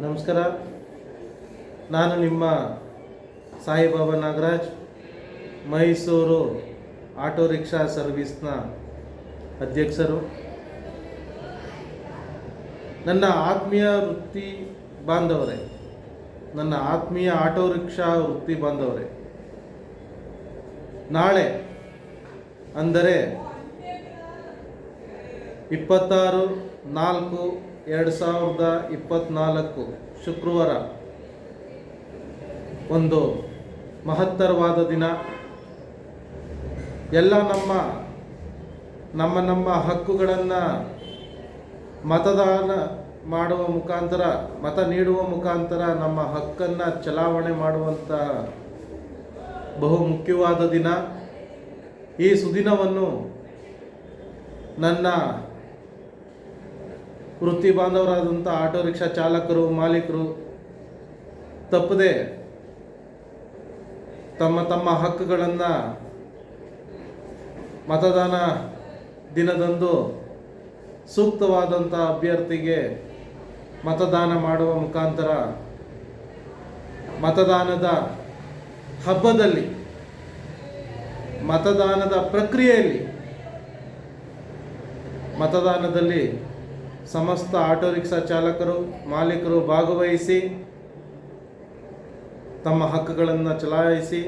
ನಮಸ್ಕಾರ. ನಾನು ನಿಮ್ಮ ಸಾಯಿಬಾಬಾ ನಾಗರಾಜ್, ಮೈಸೂರು ಆಟೋ ರಿಕ್ಷಾ ಸರ್ವಿಸ್ನ ಅಧ್ಯಕ್ಷರು. ನನ್ನ ಆತ್ಮೀಯ ವೃತ್ತಿ ಬಾಂಧವರೇ, ನನ್ನ ಆತ್ಮೀಯ ಆಟೋ ರಿಕ್ಷಾ ವೃತ್ತಿ ಬಾಂಧವರೇ, ನಾಳೆ ಅಂದರೆ 26/4/2024 ಶುಕ್ರವಾರ ಒಂದು ಮಹತ್ತರವಾದ ದಿನ. ಎಲ್ಲ ನಮ್ಮ ಹಕ್ಕುಗಳನ್ನು ಮತದಾನ ಮಾಡುವ ಮುಖಾಂತರ, ಮತ ನೀಡುವ ಮುಖಾಂತರ ನಮ್ಮ ಹಕ್ಕನ್ನು ಚಲಾವಣೆ ಮಾಡುವಂಥ ಬಹು ಮುಖ್ಯವಾದ ದಿನ. ಈ ಸುದಿನವನ್ನು ನನ್ನ ವೃತ್ತಿ ಬಾಂಧವರಾದಂಥ ಆಟೋ ರಿಕ್ಷಾ ಚಾಲಕರು, ಮಾಲೀಕರು ತಪ್ಪದೆ ತಮ್ಮ ಹಕ್ಕುಗಳನ್ನು ಮತದಾನ ದಿನದಂದು ಸೂಕ್ತವಾದಂಥ ಅಭ್ಯರ್ಥಿಗೆ ಮತದಾನ ಮಾಡುವ ಮುಖಾಂತರ ಮತದಾನದ ಹಬ್ಬದಲ್ಲಿ, ಮತದಾನದ ಪ್ರಕ್ರಿಯೆಯಲ್ಲಿ, ಮತದಾನದಲ್ಲಿ ಸಮಸ್ತ ಆಟೋ ರಿಕ್ಷಾ ಚಾಲಕರು, ಮಾಲೀಕರು ಭಾಗವಹಿಸಿ ತಮ್ಮ ಹಕ್ಕುಗಳನ್ನು ಚಲಾಯಿಸಿ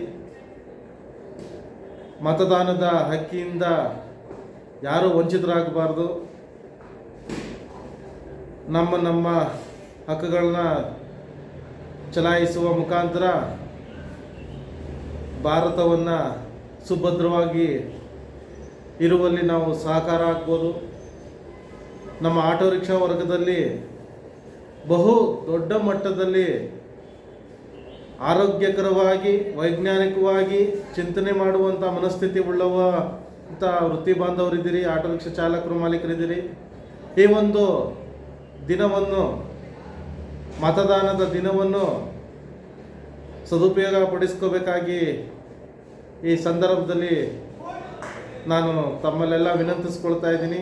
ಮತದಾನದ ಹಕ್ಕಿಯಿಂದ ಯಾರೂ ವಂಚಿತರಾಗಬಾರ್ದು. ನಮ್ಮ ಹಕ್ಕುಗಳನ್ನ ಚಲಾಯಿಸುವ ಮುಖಾಂತರ ಭಾರತವನ್ನು ಸುಭದ್ರವಾಗಿ ಇರುವಲ್ಲಿ ನಾವು ಸಹಕಾರ ಆಗ್ಬೋದು. ನಮ್ಮ ಆಟೋ ರಿಕ್ಷಾ ವರ್ಗದಲ್ಲಿ ಬಹು ದೊಡ್ಡ ಮಟ್ಟದಲ್ಲಿ ಆರೋಗ್ಯಕರವಾಗಿ, ವೈಜ್ಞಾನಿಕವಾಗಿ ಚಿಂತನೆ ಮಾಡುವಂಥ ಮನಸ್ಥಿತಿ ಉಳ್ಳವಂಥ ವೃತ್ತಿ ಬಾಂಧವರಿದ್ದೀರಿ, ಆಟೋ ರಿಕ್ಷಾ ಚಾಲಕರು, ಮಾಲೀಕರಿದ್ದೀರಿ. ಈ ಒಂದು ದಿನವನ್ನು, ಮತದಾನದ ದಿನವನ್ನು ಸದುಪಯೋಗ ಪಡಿಸ್ಕೋಬೇಕಾಗಿ ಈ ಸಂದರ್ಭದಲ್ಲಿ ನಾನು ತಮ್ಮಲ್ಲೆಲ್ಲ ವಿನಂತಿಸ್ಕೊಳ್ತಾ ಇದ್ದೀನಿ.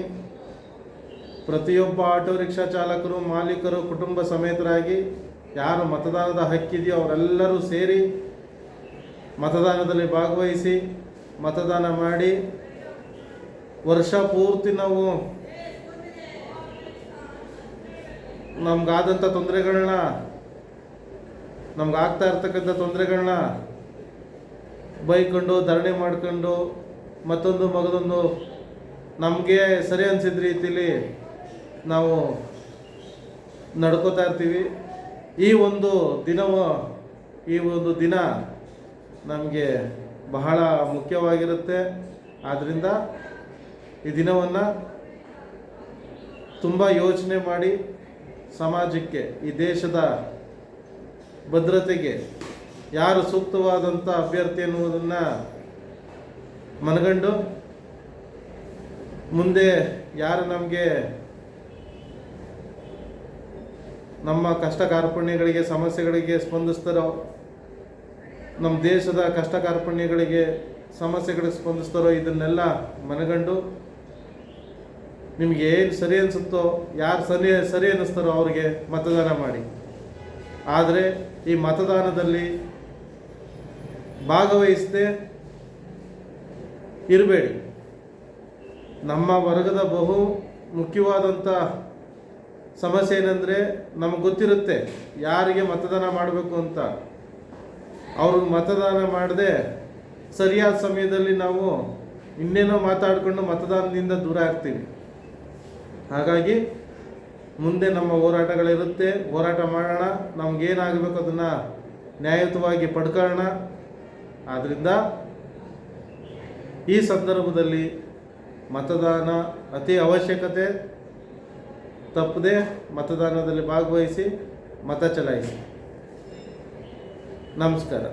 ಪ್ರತಿಯೊಬ್ಬ ಆಟೋ ರಿಕ್ಷಾ ಚಾಲಕರು, ಮಾಲೀಕರು ಕುಟುಂಬ ಸಮೇತರಾಗಿ ಯಾರು ಮತದಾನದ ಹಕ್ಕಿದೆಯೋ ಅವರೆಲ್ಲರೂ ಸೇರಿ ಮತದಾನದಲ್ಲಿ ಭಾಗವಹಿಸಿ ಮತದಾನ ಮಾಡಿ ವರ್ಷ ಪೂರ್ತಿ ನಾವು ನಮಗಾದಂಥ ತೊಂದರೆಗಳನ್ನ, ನಮಗಾಗ್ತಾ ಇರ್ತಕ್ಕಂಥ ತೊಂದರೆಗಳನ್ನ ಬೈಕೊಂಡು, ಧರಣಿ ಮಾಡ್ಕೊಂಡು, ಮತ್ತೊಂದು ಮಗದೊಂದು ನಮಗೆ ಸರಿ ಅನಿಸಿದ ರೀತಿಯಲ್ಲಿ ನಾವು ನಡ್ಕೋತಾ ಇರ್ತೀವಿ. ಈ ಒಂದು ದಿನ ನಮಗೆ ಬಹಳ ಮುಖ್ಯವಾಗಿರುತ್ತೆ. ಆದ್ದರಿಂದ ಈ ದಿನವನ್ನು ತುಂಬ ಯೋಚನೆ ಮಾಡಿ ಸಮಾಜಕ್ಕೆ, ಈ ದೇಶದ ಭದ್ರತೆಗೆ ಯಾರು ಸೂಕ್ತವಾದಂಥ ಅಭ್ಯರ್ಥಿ ಎನ್ನುವುದನ್ನು ಮನಗಂಡು ಮುಂದೆ ಯಾರು ನಮಗೆ ನಮ್ಮ ಕಷ್ಟ ಕಾರ್ಪಣ್ಯಗಳಿಗೆ, ಸಮಸ್ಯೆಗಳಿಗೆ ಸ್ಪಂದಿಸ್ತಾರೋ, ನಮ್ಮ ದೇಶದ ಕಷ್ಟ ಕಾರ್ಪಣ್ಯಗಳಿಗೆ, ಸಮಸ್ಯೆಗಳಿಗೆ ಸ್ಪಂದಿಸ್ತಾರೋ, ಇದನ್ನೆಲ್ಲ ಮನಗಂಡು ನಿಮಗೆ ಏನು ಸರಿ ಅನಿಸುತ್ತೋ, ಯಾರು ಸರಿ ಅನ್ನಿಸ್ತಾರೋ ಅವರಿಗೆ ಮತದಾನ ಮಾಡಿ. ಆದರೆ ಈ ಮತದಾನದಲ್ಲಿ ಭಾಗವಹಿಸದೆ ಇರಬೇಡಿ. ನಮ್ಮ ವರ್ಗದ ಬಹು ಮುಖ್ಯವಾದಂಥ ಸಮಸ್ಯೆ ಏನಂದರೆ, ನಮಗೆ ಗೊತ್ತಿರುತ್ತೆ ಯಾರಿಗೆ ಮತದಾನ ಮಾಡಬೇಕು ಅಂತ. ಅವ್ರಿಗೆ ಮತದಾನ ಮಾಡದೆ ಸರಿಯಾದ ಸಮಯದಲ್ಲಿ ನಾವು ಇನ್ನೇನೋ ಮಾತಾಡಿಕೊಂಡು ಮತದಾನದಿಂದ ದೂರ ಆಗ್ತೀವಿ. ಹಾಗಾಗಿ ಮುಂದೆ ನಮ್ಮ ಹೋರಾಟಗಳಿರುತ್ತೆ, ಹೋರಾಟ ಮಾಡೋಣ, ನಮಗೇನಾಗಬೇಕು ಅದನ್ನು ನ್ಯಾಯಯುತವಾಗಿ ಪಡ್ಕೊಳ್ಳೋಣ. ಆದ್ದರಿಂದ ಈ ಸಂದರ್ಭದಲ್ಲಿ ಮತದಾನ ಅತಿ ಅವಶ್ಯಕತೆ. ತಪ್ಪದೆ ಮತದಾನದಲ್ಲಿ ಭಾಗವಹಿಸಿ ಮತ ಚಲಾಯಿಸಿ. ನಮಸ್ಕಾರ.